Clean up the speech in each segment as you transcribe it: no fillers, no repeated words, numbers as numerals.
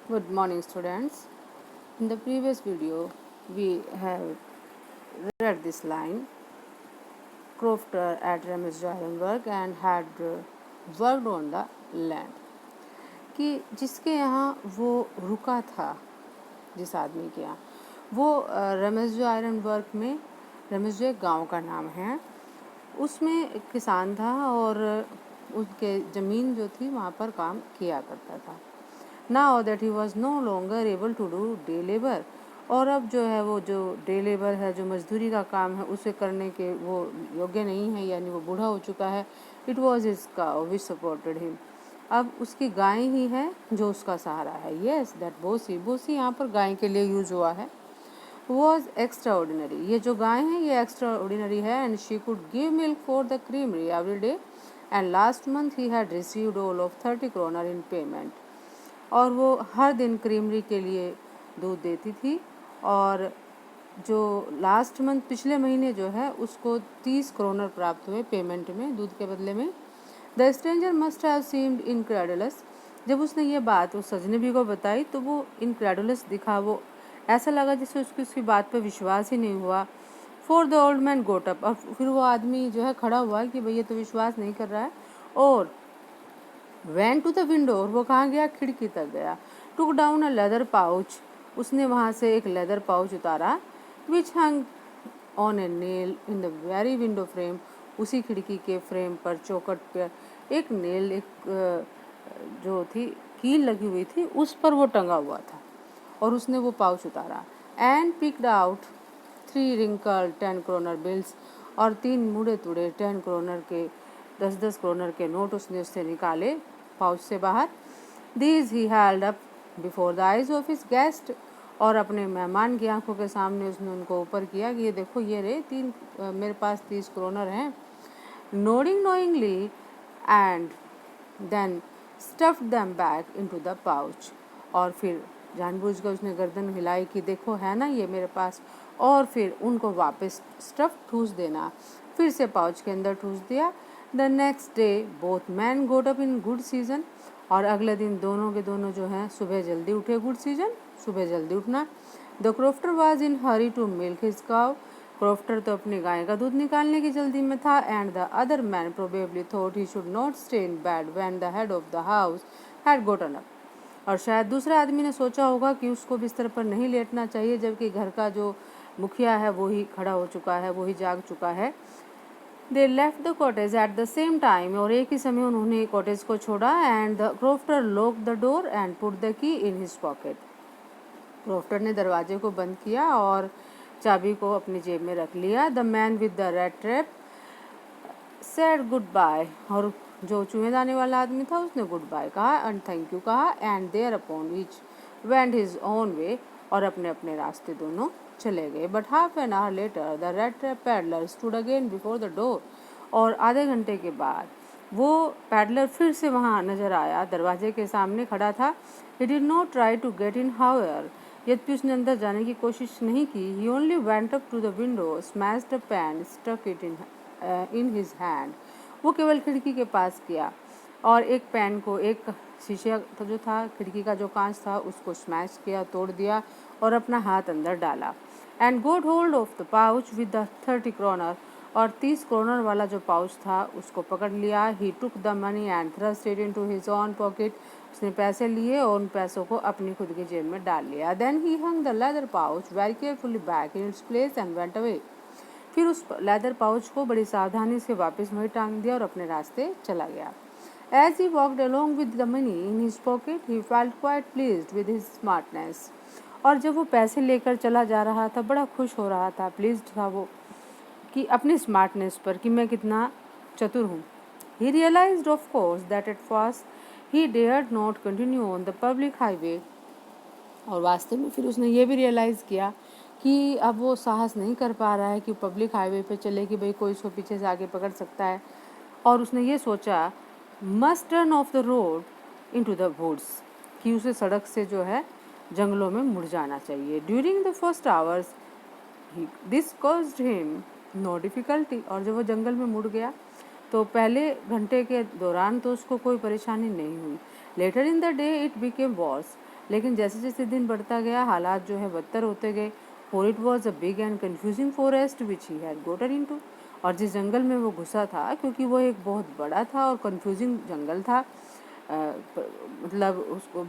Good morning, students. In the previous video, we have read this line. Crofter at Ramesh Ironwork and had worked on the land. कि जिसके यहाँ वो रुका था, जिस आदमी के यहाँ, वो रमेश आयरन वर्क में, रमेश एक गाँव का नाम है, उसमें एक किसान था और उसके ज़मीन जो थी वहाँ पर काम किया करता था. Now that he was no longer able to do day labor, और अब जो है वो जो डे लेबर है, जो मजदूरी का काम है, उसे करने के वो योग्य नहीं है, यानी वो बूढ़ा हो चुका है. It was his cow which supported him. अब उसकी गाय ही है जो उसका सहारा है. Yes, that बोसी. बोसी यहाँ पर गाय के लिए यूज हुआ है. Was extra ordinary. ये जो गाय है ये एक्स्ट्रा ऑर्डिनरी है. And she could give milk for the creamery every day. And last month he had received all of 30 kroner in payment. और वो हर दिन क्रीमरी के लिए दूध देती थी, और जो लास्ट मंथ पिछले महीने जो है उसको 30 kroner प्राप्त हुए पेमेंट में, दूध के बदले में. The stranger must have seemed incredulous. जब उसने ये बात उस अजनबी को बताई तो वो इनक्रेडुलस दिखा. वो ऐसा लगा जैसे उसकी बात पर विश्वास ही नहीं हुआ. For the old man goat up. और फिर वो आदमी जो है खड़ा हुआ कि भैया तो विश्वास नहीं कर रहा है, और went to the window. और वो कहाँ गया? खिड़की तक गया. took down a leather pouch. उसने वहाँ से एक लेदर पाउच उतारा. which hung on a nail in the very window frame. उसी खिड़की के फ्रेम पर, चौखट पर एक नेल, एक जो थी कील लगी हुई थी, उस पर वो टंगा हुआ था, और उसने वो पाउच उतारा. And picked out 3 wrinkled 10 kroner bills. और 3 मुड़े तुड़े 10 kroner के 10-10 kroner के नोट उससे निकाले पाउच से बाहर. These he held up before the eyes of his guest. और अपने मेहमान की आंखों के सामने उसने उनको ऊपर किया कि ये देखो, ये रे 3 मेरे पास 30 kroner हैं. Nodding knowingly, and then stuffed them back into the pouch. और फिर जानबूझकर उसने गर्दन हिलाई कि देखो है ना ये मेरे पास, और फिर उनको वापस स्टफ ठूस देना, फिर से पाउच के अंदर ठूस दिया. The next day both man goat up in good season. और अगले दिन दोनों के दोनों जो हैं सुबह जल्दी उठे. गुड सीजन, सुबह जल्दी उठना. The crofter was in hurry to milk his cow. Crofter तो अपनी गाय का दूध निकालने की जल्दी में था. And the other man probably thought he should not stay in bed when the head of the house had Gotan up. और शायद दूसरा आदमी ने सोचा होगा कि उसको बिस्तर पर नहीं लेटना चाहिए, जबकि घर का जो मुखिया है वो ही खड़ा हो चुका है, वो ही जाग चुका है. They left the cottage at the same time. और एक ही समय उन्होंने कॉटेज को छोड़ा. And the crofter lock the door and put the key in his pocket. Crofter ने दरवाजे को बंद किया और चाबी को अपनी जेब में रख लिया. The man with the rat trap said good bye. और जो चूहेदानी वाला आदमी था उसने गुड बाय कहा एंड थैंक यू कहा. And thereupon each went his own way. और अपने अपने रास्ते दोनों चले गए. But half an hour later the rat trap peddler stood again before the door. और आधे घंटे के बाद वो पैडलर फिर से वहाँ नजर आया, दरवाजे के सामने खड़ा था. He did not try to get in however. यद्यपि उसने अंदर जाने की कोशिश नहीं की. He only went up to the window, smashed a pane, stuck it in his hand. वो केवल खिड़की के पास गया और एक पैन को, एक शीशे जो था, खिड़की का जो कांच था, उसको स्मैश किया, तोड़ दिया और अपना हाथ अंदर डाला. And got hold of the pouch with the 30 kroner. और 30 kroner वाला जो पाउच था उसको पकड़ लिया. He took the money and thrust it into his own pocket. उसने पैसे लिए और उन पैसों को अपनी खुद की जेब में डाल लिया. Then he hung the leather pouch very carefully back in its place and went away. फिर उस लेदर पाउच को बड़ी सावधानी से वापस वहीं टांग दिया और अपने रास्ते चला गया. As he walked along with the money in his pocket, he felt quite pleased with his smartness. और जब वो पैसे लेकर चला जा रहा था बड़ा खुश हो रहा था, प्लीज्ड था वो कि अपनी स्मार्टनेस पर, कि मैं कितना चतुर हूँ. He realized of course that at first he dared not continue on the public highway. और वास्तव में फिर उसने ये भी रियलाइज़ किया कि अब वो साहस नहीं कर पा रहा है कि पब्लिक हाईवे पे चले कि भाई कोई इसको पीछे से आगे पकड़ सकता है. और उसने ये सोचा, must turn off the road into the woods, कि उसे सड़क से जो है जंगलों में मुड़ जाना चाहिए. During the first hours this caused him no difficulty. और जब वो जंगल में मुड़ गया तो पहले घंटे के दौरान तो उसको कोई परेशानी नहीं हुई. Later in the day it became worse. लेकिन जैसे जैसे दिन बढ़ता गया हालात जो है बदतर होते गए। For it was a big and confusing forest which he had Gotan into. और जिस जंगल में वो घुसा था, क्योंकि वो एक बहुत बड़ा था और कन्फ्यूजिंग जंगल था, मतलब उसको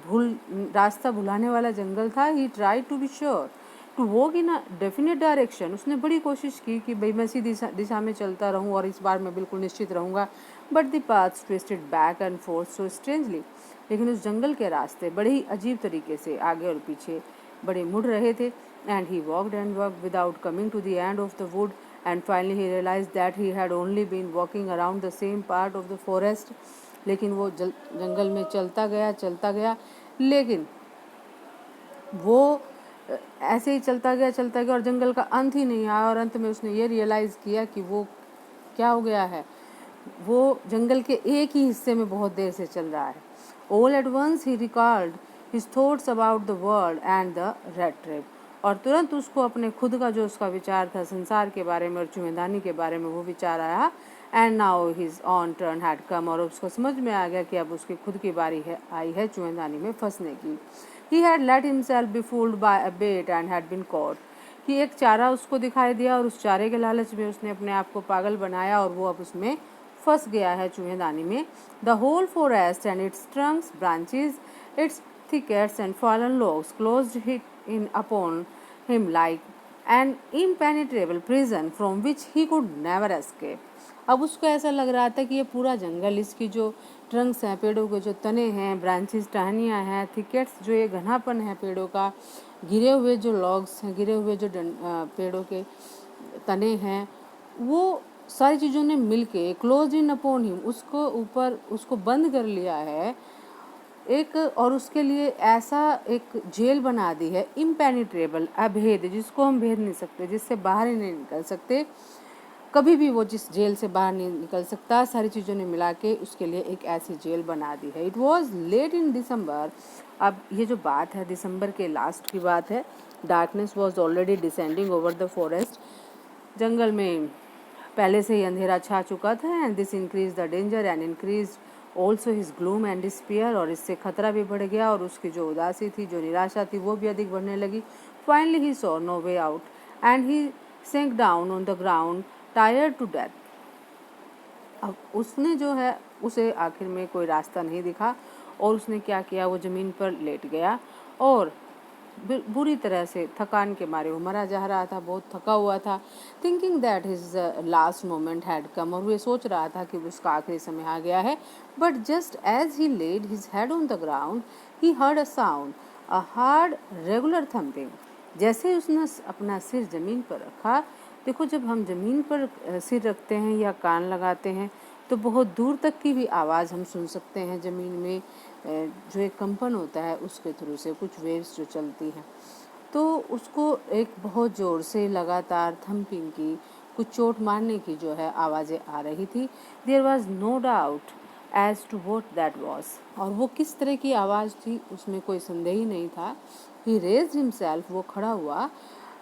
रास्ता भुलाने वाला जंगल था। He try to be sure to walk in a definite direction. उसने बड़ी कोशिश की कि भाई मैं सीधी दिशा में चलता रहूं और इस बार मैं बिल्कुल निश्चित रहूंगा। But the paths twisted back and fourth so strangely. लेकिन उस जंगल के रास्ते बड़े ही अजीब तरीके से आगे और पीछे बड़े मुड़ रहे थे। And he walked and walked without coming to the end of the wood and finally he realize that he had only been walking around the same part of the forest. लेकिन वो जंगल में चलता गया, लेकिन वो ऐसे ही चलता गया और जंगल का अंत ही नहीं आया। और अंत में उसने ये रियलाइज़ किया कि वो क्या हो गया है, वो जंगल के एक ही हिस्से में बहुत देर से चल रहा है। All at once he recalled his thoughts about the world and the rat trap. और तुरंत उसको अपने खुद का जो उसका विचार था संसार के बारे में और चूहेदानी के बारे में, वो विचार आया। And now his on turn had come. और उसको समझ में आ गया कि अब उसकी खुद की बारी आई है चूहेदानी में फंसने की। He had let himself be fooled by a bait and had been caught. कि एक चारा उसको दिखाई दिया और उस चारे के लालच में उसने अपने आप को पागल बनाया और वो अब उसमें फंस गया है चूहेदानी में। The whole forest and its trunks, branches, its thickets and fallen logs closed in upon him like an impenetrable prison from which he could never escape. अब उसको ऐसा लग रहा था कि ये पूरा जंगल, इसकी जो ट्रंक्स हैं, पेड़ों के जो तने हैं, ब्रांचेस, टहनियाँ हैं, थिकेट्स, जो ये घनापन है पेड़ों का, गिरे हुए जो लॉग्स हैं, गिरे हुए जो पेड़ों के तने हैं, वो सारी चीज़ों ने मिलके क्लोज इन अपॉन हिम, उसको ऊपर उसको बंद कर लिया है एक, और उसके लिए ऐसा एक जेल बना दी है, इम्पेनिट्रेबल, अभेद, जिसको हम भेद नहीं सकते, जिससे बाहर ही नहीं निकल सकते कभी भी। वो जिस जेल से बाहर नहीं निकल सकता, सारी चीज़ों ने मिला के उसके लिए एक ऐसी जेल बना दी है। इट वॉज लेट इन दिसंबर। अब ये जो बात है दिसंबर के लास्ट की बात है। Darkness was already descending over the forest. जंगल में पहले से ही अंधेरा छा चुका था। And this increase the danger and increase also his gloom and despair. और इससे खतरा भी बढ़ गया और उसकी जो उदासी थी, जो निराशा थी, वो भी अधिक बढ़ने लगी। Finally he saw no way out and he sank down on the ground tired to death. अब उसने जो है, उसे आखिर में कोई रास्ता नहीं दिखा और उसने क्या किया, वो ज़मीन पर लेट गया और बुरी तरह से थकान के मारे वो मरा जा रहा था, बहुत थका हुआ था। Thinking that his last moment had come. और वो सोच रहा था कि उसका आखिरी समय आ गया है। But just as he laid his head on the ground he heard a sound, a hard regular thumping. जैसे ही उसने अपना सिर ज़मीन पर रखा, देखो जब हम ज़मीन पर सिर रखते हैं या कान लगाते हैं तो बहुत दूर तक की भी आवाज़ हम सुन सकते हैं ज़मीन में, जो एक कंपन होता है उसके थ्रू से, कुछ वेव्स जो चलती हैं। तो उसको एक बहुत ज़ोर से लगातार थम्पिंग की, कुछ चोट मारने की जो है आवाज़ें आ रही थी। There was no doubt as to what that was. और वो किस तरह की आवाज़ थी उसमें कोई संदेह ही नहीं था। ही रेज्ड हिमसेल्फ, वो खड़ा हुआ।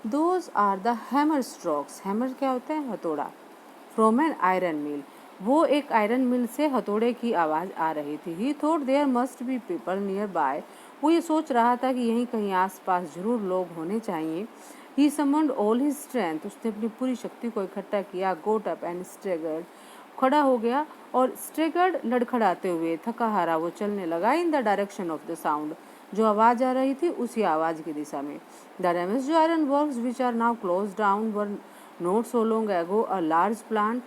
Those are the hammer strokes. Hammer क्या होता है? हथौड़ा। फ्रॉम एन आयरन मिल, वो एक आयरन मिल से हथौड़े की आवाज़ आ रही थी। He thought there must be people nearby. वो ये सोच रहा था कि यहीं कहीं आसपास जरूर लोग होने चाहिए। ही समन्ड ऑल हिज स्ट्रेंथ, उसने अपनी पूरी शक्ति को इकट्ठा किया। गोट अप एंड स्टेगर्ड, खड़ा हो गया और स्टेगर्ड, लड़खड़ाते हुए, थका हारा वो चलने लगा। In the direction of the sound, जो आवाज़ आ रही थी उसी आवाज़ की दिशा में। The Ramsjo iron works which are now closed down were not so long ago a large plant.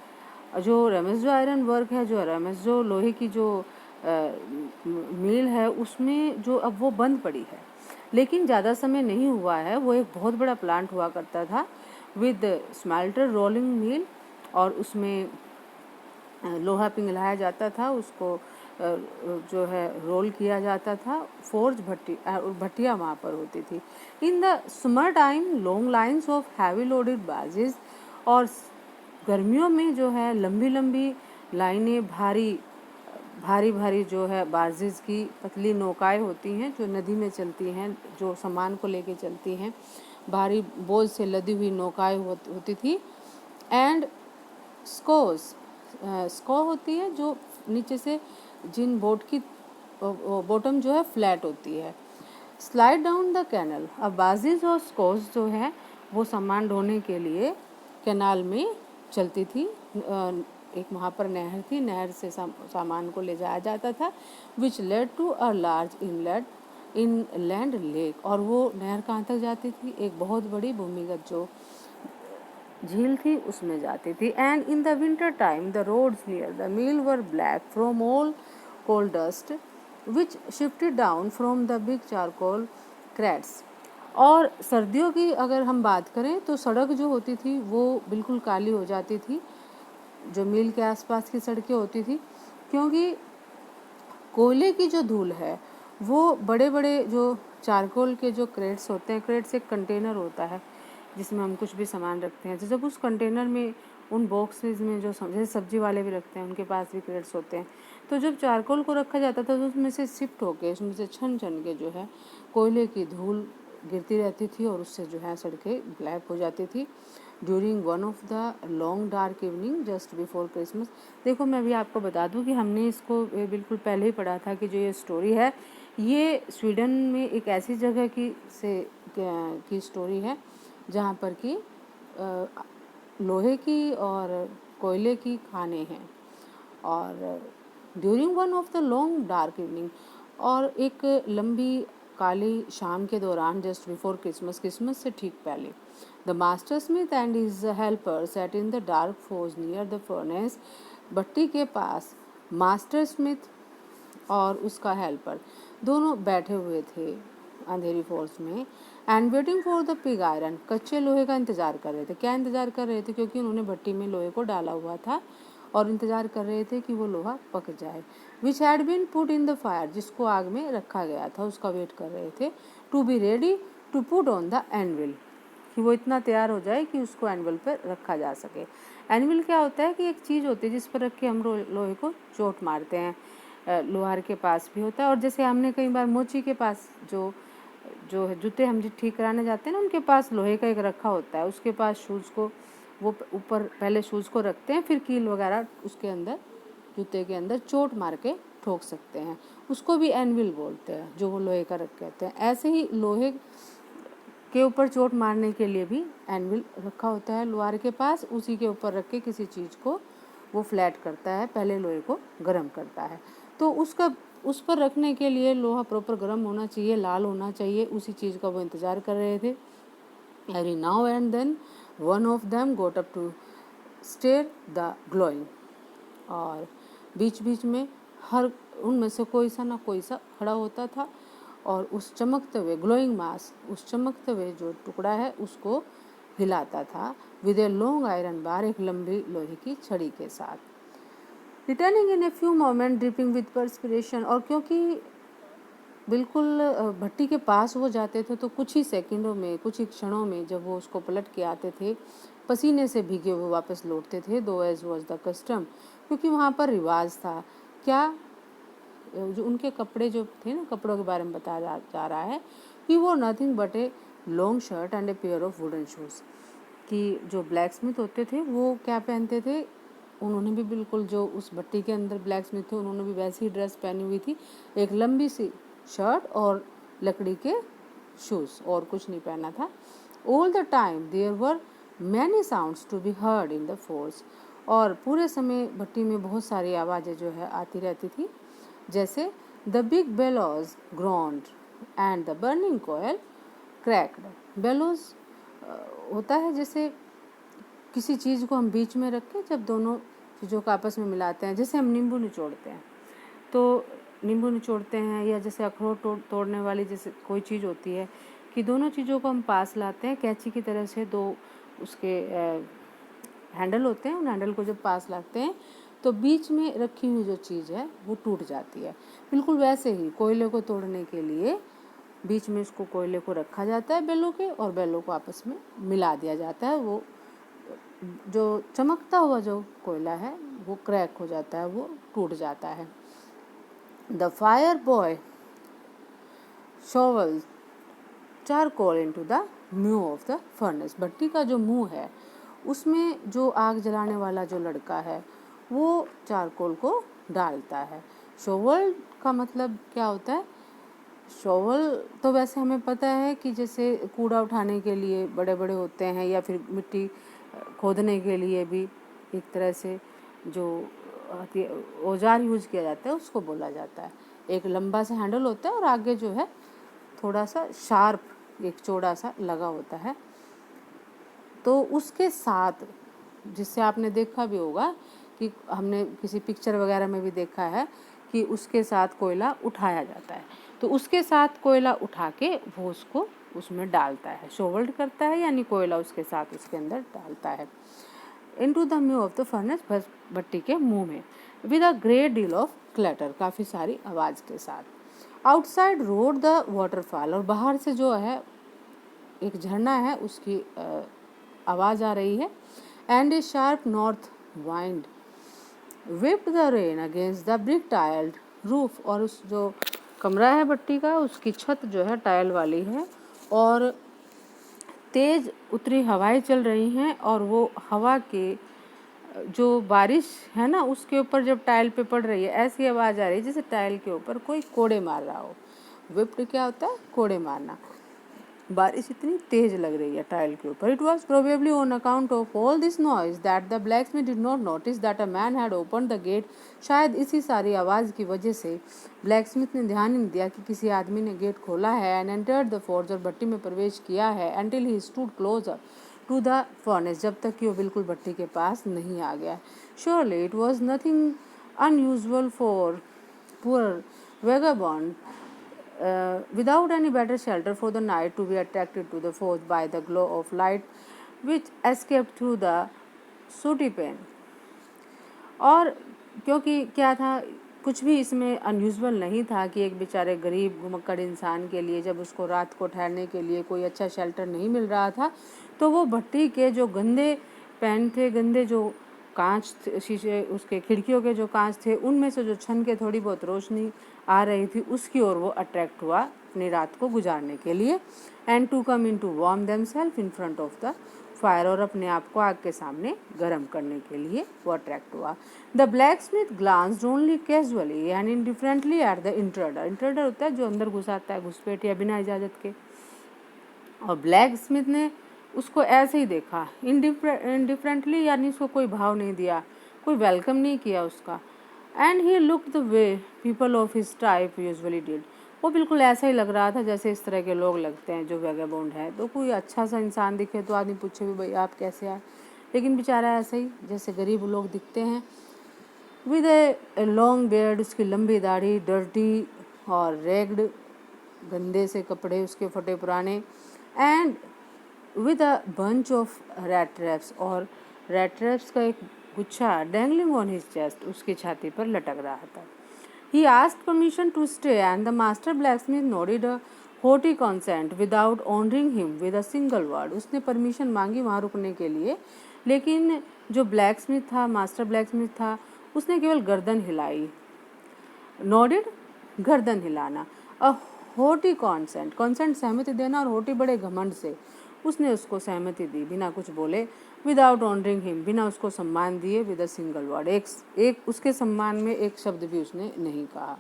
जो रेमेस्डो आयरन वर्क है, जो रेमेस्डो लोहे की जो मिल है, उसमें जो अब वो बंद पड़ी है, लेकिन ज़्यादा समय नहीं हुआ है। वो एक बहुत बड़ा प्लांट हुआ करता था विद स्मेल्टर रोलिंग मिल, और उसमें लोहा पिघलाया जाता था, उसको जो है रोल किया जाता था। फोर्ज भट्टियाँ वहाँ पर होती थी। In the summer time long lines of heavy loaded barges, और गर्मियों में जो है लंबी लंबी लाइनें, भारी भारी जो है बार्जेस की पतली नौकाएं होती हैं जो नदी में चलती हैं, जो सामान को लेके चलती हैं, भारी बोझ से लदी हुई नौकाएं होती थी। एंड स्कोस, स्को होती है जो नीचे से, जिन बोट की बॉटम जो है फ्लैट होती है, स्लाइड डाउन द कैनल। अब बाजीज और स्कोस जो है वो सामान ढोने के लिए कैनाल में चलती थी। एक वहाँ पर नहर थी, नहर से सामान को ले जाया जाता था, which led to a large inland lake. और वो नहर कहाँ तक जाती थी? एक बहुत बड़ी भूमिगत जो झील थी उसमें जाती थी। And in the winter time the roads near the mill were black from all coal dust which shifted down from the big charcoal crates. और सर्दियों की अगर हम बात करें तो सड़क जो होती थी वो बिल्कुल काली हो जाती थी, जो मिल के आसपास की सड़कें होती थी, क्योंकि कोयले की जो धूल है वो बड़े बड़े जो चारकोल के जो क्रेट्स होते हैं, क्रेट्स एक कंटेनर होता है जिसमें हम कुछ भी सामान रखते हैं, तो जब उस कंटेनर में उन बॉक्सेस में जो जैसे सब्जी वाले भी रखते हैं उनके पास भी क्रेट्स होते हैं, तो जब चारकोल को रखा जाता था तो उसमें से शिफ्ट होके उसमें से छन छन के जो है कोयले की धूल गिरती रहती थी और उससे जो है सड़कें ब्लैक हो जाती थी। During one of the long dark evening just before Christmas. देखो मैं भी आपको बता दूं कि हमने इसको बिल्कुल पहले ही पढ़ा था कि जो ये स्टोरी है ये स्वीडन में एक ऐसी जगह की स्टोरी है जहाँ पर कि लोहे की और कोयले की खाने हैं। और during one of the long dark evening, और एक लंबी काली शाम के दौरान जस्ट बिफोर क्रिसमस, क्रिसमस से ठीक पहले, the master smith and his helper set in the dark forge near the furnace. भट्टी के पास मास्टर स्मिथ और उसका हेल्पर दोनों बैठे हुए थे अंधेरी फोर्स में। And waiting for the pig iron, कच्चे लोहे का इंतजार कर रहे थे। क्या इंतजार कर रहे थे? क्योंकि उन्होंने भट्टी में लोहे को डाला हुआ था और इंतजार कर रहे थे कि वो लोहा पक जाए। Which had been put in the fire, जिसको आग में रखा गया था उसका वेट कर रहे थे। To be ready to put on the anvil, कि वो इतना तैयार हो जाए कि उसको एनविल पर रखा जा सके। एनविल क्या होता है? कि एक चीज़ होती है जिस पर रख के हम लोहे को चोट मारते हैं। लोहार के पास भी होता है, और जैसे हमने कई बार मोची के पास जो जो जूते हम ठीक कराने जाते हैं ना, उनके पास लोहे का एक रखा होता है, उसके पास शूज़ को वो ऊपर पहले शूज़ को रखते हैं, फिर कील वगैरह उसके अंदर जूते के अंदर चोट मार के ठोक सकते हैं, उसको भी एनविल बोलते हैं, जो वो लोहे का रख कहते हैं। ऐसे ही लोहे के ऊपर चोट मारने के लिए भी एनविल रखा होता है लोहार के पास, उसी के ऊपर रख के किसी चीज़ को वो फ्लैट करता है, पहले लोहे को गर्म करता है। तो उस पर रखने के लिए लोहा प्रॉपर गर्म होना चाहिए, लाल होना चाहिए, उसी चीज़ का वो इंतज़ार कर रहे थे। Every now and then one of them got up to stir the glowing, और बीच बीच में हर उनमें से कोई सा खड़ा होता था और उस चमकते हुए ग्लोइंग मास, उस चमकते हुए जो टुकड़ा है उसको हिलाता था with a long iron bar, एक लंबी लोहे की छड़ी के साथ। Returning in a few moment dripping with perspiration, और क्योंकि बिल्कुल भट्टी के पास वो जाते थे तो कुछ ही सेकंडों में, कुछ ही क्षणों में जब वो उसको पलट के आते थे पसीने से भीगे हुए वापस लौटते थे, दो एज वॉज द कस्टम, क्योंकि वहाँ पर रिवाज था। क्या? जो उनके कपड़े जो थे ना, कपड़ों के बारे में बताया जा रहा है कि वो nothing but a long shirt and a pair of wooden shoes, कि जो ब्लैक स्मिथ होते थे वो क्या पहनते थे, उन्होंने भी बिल्कुल जो उस भट्टी के अंदर ब्लैक स्मिथ थे उन्होंने भी वैसी ही ड्रेस पहनी हुई थी, एक लंबी सी शर्ट और लकड़ी के शूज़, और कुछ नहीं पहना था। All the time there were many sounds to be heard in the forge, और पूरे समय भट्टी में बहुत सारी आवाज़ें जो है आती रहती थी, जैसे the big bellows groaned and the burning coal cracked. Bellows होता है जैसे किसी चीज़ को हम बीच में रख के जब दोनों चीज़ों को आपस में मिलाते हैं, जैसे हम नींबू निचोड़ते हैं तो नींबू निचोड़ते हैं, या जैसे अखरोट तोड़ने वाली जैसे कोई चीज़ होती है कि दोनों चीज़ों को हम पास लाते हैं कैंची की तरह से, दो उसके हैंडल होते हैं, उन हैंडल को जब पास लाते हैं तो बीच में रखी हुई जो चीज़ है वो टूट जाती है। बिल्कुल वैसे ही कोयले को तोड़ने के लिए बीच में उसको कोयले को रखा जाता है बेलों के, और बेलों को आपस में मिला दिया जाता है, वो जो चमकता हुआ जो कोयला है वो क्रैक हो जाता है, वो टूट जाता है। The fire boy shovel charcoal into the maw of the furnace, भट्टी का जो मुंह है उसमें जो आग जलाने वाला जो लड़का है वो चारकोल को डालता है। शोवल का मतलब क्या होता है? शॉवल तो वैसे हमें पता है कि जैसे कूड़ा उठाने के लिए बड़े बड़े होते हैं, या फिर मिट्टी खोदने के लिए भी एक तरह से जो औजार यूज किया जाता है उसको बोला जाता है। एक लंबा सा हैंडल होता है और आगे जो है थोड़ा सा शार्प एक चौड़ा सा लगा होता है। तो उसके साथ, जिससे आपने देखा भी होगा कि हमने किसी पिक्चर वगैरह में भी देखा है कि उसके साथ कोयला उठाया जाता है, तो उसके साथ कोयला उठा के वो उसको उसमें डालता है, शोवल्ड करता है, यानी कोयला उसके साथ उसके अंदर डालता है into the maw of the furnace, भट्टी के मुंह में, with a great deal of clatter, काफ़ी सारी आवाज़ के साथ। आउटसाइड रोड द वाटरफॉल, और बाहर से जो है एक झरना है उसकी आवाज़ आ रही है। And A sharp north wind whipped the rain against the brick tiled roof, और उस जो कमरा है भट्टी का उसकी छत जो है टाइल वाली है, और तेज उतरी हवाएं चल रही हैं, और वो हवा के जो बारिश है ना उसके ऊपर जब टाइल पे पड़ रही है ऐसी आवाज़ आ रही है जैसे टाइल के ऊपर कोई कोड़े मार रहा हो। whipped क्या होता है? कोड़े मारना। बारिश इतनी तेज लग रही है टाइल के ऊपर। It was probably on account of all this noise that the blacksmith did not notice that a man had open the gate. शायद इसी सारी आवाज़ की वजह से ब्लैकस्मिथ ने ध्यान नहीं दिया कि किसी आदमी ने गेट खोला है, एंड एंटर्ड द फोर्ज, और भट्टी में प्रवेश किया है, until he stood closer to the furnace, जब तक कि वो बिल्कुल भट्टी के पास नहीं आ गया। Surely it was nothing unusual for poor vagabond without any better shelter for the night to be attracted to the forge by the glow of light which escaped through the sooty pane। और क्योंकि क्या था, कुछ भी इसमें unusual नहीं था कि एक बेचारे गरीब घुमक्कड़ इंसान के लिए जब उसको रात को ठहरने के लिए कोई अच्छा शेल्टर नहीं मिल रहा था, तो वो भट्टी के जो गंदे पैन थे, गंदे जो कांच शीशे उसके खिड़कियों के जो कांच थे, उनमें से जो छन के थोड़ी बहुत रोशनी आ रही थी उसकी ओर वो अट्रैक्ट हुआ अपनी रात को गुजारने के लिए। And to come in to warm themselves in front of the fire, और अपने आप को आग के सामने गर्म करने के लिए वो अट्रैक्ट हुआ। The black Smith glanced only casually and indifferently at the intruder. Intruder होता है जो अंदर घुसाता है घुसपैठ या बिना इजाज़त के, और ब्लैक स्मिथ ने उसको ऐसे ही देखा, इनडिफरेंटली, यानी उसको कोई भाव नहीं दिया, कोई वेलकम नहीं किया उसका। And he looked the way people of his type usually did. वो बिल्कुल ऐसा ही लग रहा था जैसे इस तरह के लोग लगते हैं जो वैगाबॉन्ड है। तो कोई अच्छा सा इंसान दिखे तो आदमी पूछे भी भाई आप कैसे आए, लेकिन बेचारा ऐसे ही जैसे गरीब लोग दिखते हैं। विद ए लॉन्ग बियर्ड, उसकी लंबी दाढ़ी, डर्टी और रेग्ड, गंदे से कपड़े उसके फटे पुराने, and with a bunch of rat traps, और रैट ट्रैप्स का एक गुच्छा डैंगलिंग ऑन हिज चेस्ट, उसकी छाती पर लटक रहा था। He asked permission to stay and the master blacksmith nodded a haughty consent without honoring him with a single word। उसने परमिशन मांगी वहाँ रुकने के लिए, लेकिन जो ब्लैकस्मिथ था, मास्टर ब्लैकस्मिथ था, उसने केवल गर्दन हिलाई। नोडेड, गर्दन हिलाना। अ होटी कॉन्सेंट, कॉन्सेंट सहमति देना, और होटी बड़े घमंड से उसने उसको सहमति दी बिना कुछ बोले। विदाउट ऑनरिंग हिम, बिना उसको सम्मान दिए। विद अ सिंगल वर्ड, एक उसके सम्मान में एक शब्द भी उसने नहीं कहा।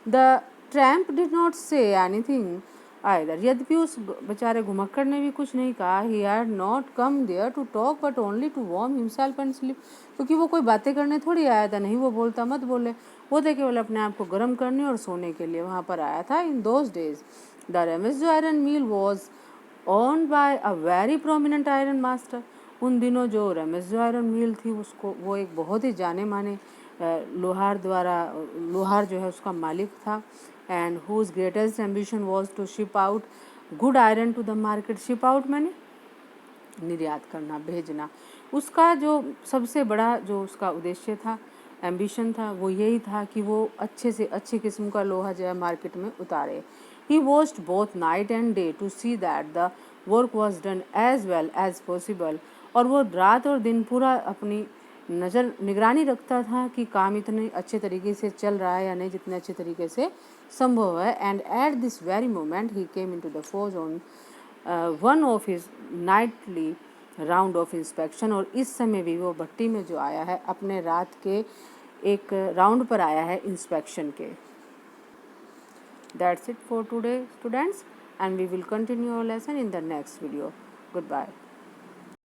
The tramp did not say anything either, यद्यपि उस बेचारे घुमक्कड़ ने भी कुछ नहीं कहा। He had not come there to talk but only to warm himself and sleep, क्योंकि वो कोई बातें करने थोड़ी आया था, नहीं वो बोलता मत बोले, वो तो केवल अपने आप को गर्म करने और सोने के लिए वहाँ पर आया था। In those days the Ramsjo iron mill was owned by a very prominent iron master। उन दिनों जो रेमेज आयरन मिल थी उसको वो एक बहुत ही जाने माने लोहार द्वारा, लोहार जो है उसका मालिक था। And whose greatest ambition was to ship out good iron to the market. Ship out मैंने निर्यात करना, भेजना। उसका जो सबसे बड़ा जो उसका उद्देश्य था, एम्बिशन था, वो यही था कि वो अच्छे से अच्छी किस्म का लोहा जो है मार्केट में उतारे। He watched both night and day to see that the work was done as well as possible। और वो रात और दिन पूरा अपनी निगरानी रखता था कि काम इतने अच्छे तरीके से चल रहा है या नहीं, जितने अच्छे तरीके से संभव है। And at this very moment he came into the forge on one of his Knightley round of inspection. और इस समय भी वो भट्टी में जो आया है अपने रात के एक राउंड पर आया है इंस्पेक्शन के। That's it for today, students, and we will continue our lesson in the next video. Goodbye.